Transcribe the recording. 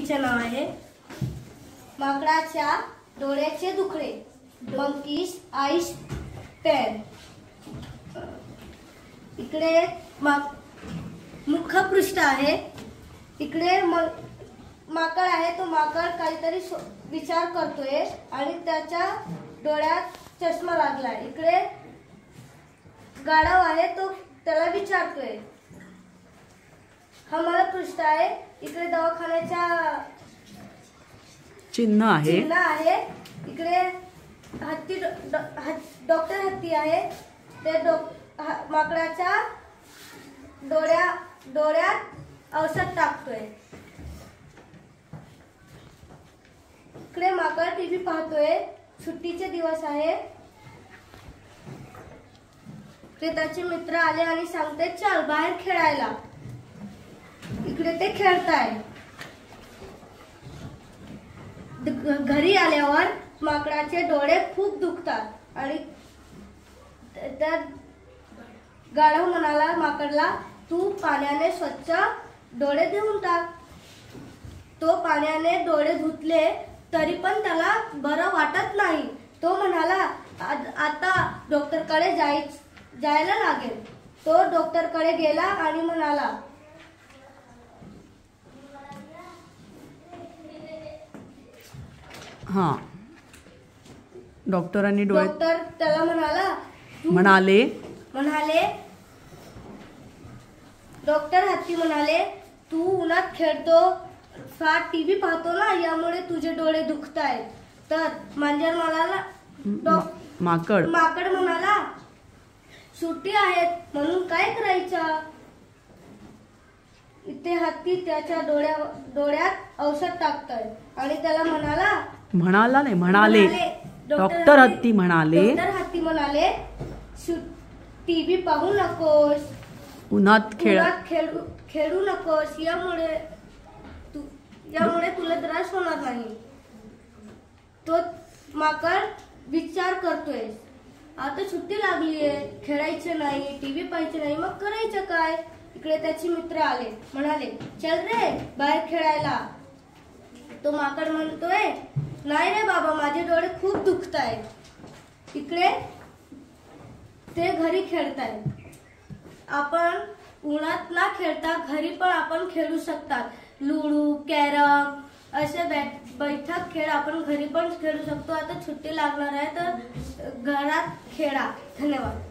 टिव्हीचे नाव आहे माकडाच्या डोळ्याचे दुखणे, मंकीज आईज पेन। इकडे मुखपृष्ठ आहे। इकडे माकड आहे, तो माकड काहीतरी विचार करतोय आणि त्याच्या डोळ्यात चष्मा लागलाय। इकडे गाढव आहे, तो त्याला विचारतोय। हा मलपृष्ठ आहे। इकडे दवाखान्याचा चिन्ह आहे। इकडे हत्ती डॉक्टर हत्ती आहे, ते माकडाच्या डोळ्यात औषध टाकतोय। इकडे माकड टीव्ही पाहतोय, सुट्टीचे दिवस आहे। ते त्याचे मित्र आले आणि सांगते चल बाहेर खेळायला। इकडे ते खेळताय। घरी आल्यावर माकडाचे डोळे खूप दुखतात आणि त्या गाढव म्हणाला माकडला, तू पाण्याने स्वच्छ डोळे धुवून टाक। तो पाण्याने डोळे धुतले तरी पण त्याला बरं वाटत नाही। तो म्हणाला आता डॉक्टरकडे जायला लागेल। तो डॉक्टरकडे गेला आणि म्हणाला डॉक्टरांनी डोळे डॉक्टर त्याला म्हणाले डॉक्टर हत्ती म्हणाले, तू उन्हात खेळतो, फार टीव्ही पाहतो ना, यामुळे तुझे डोळे दुखतायत। तर मांजर म्हणाला माकड म्हणाला, सुट्टी आहेत म्हणून काय करायचं। इथे हत्ती त्याच्या डोळ्यात औषध टाकतोय आणि त्याला म्हणाले डॉक्टर हत्ती म्हणाले टीव्ही पाहू नकोस, उन्हात खेळू नकोस, यामुळे तुला त्रास होणार नाही। तो माकड विचार करतोय, आता सुट्टी लागलीये, खेळायचं नाही, टीव्ही पाहायचं नाही, मग करायचं काय। इकडे त्याचे मित्र आले, म्हणाले चल रे बाहेर खेळायला। तो माकड म्हणतोय नाही रे बाबा, माझे डोळे खूप दुखतायत। इकडे ते घरी खेळतायत। आपण उन्हात ना खेळता घरी पण आपण खेळू शकतात। लुडो, कॅरम असे बैठक खेळ आपण घरी पण खेळू शकतो। आता सुट्टी लागणार आहे तर घरात खेळा। धन्यवाद।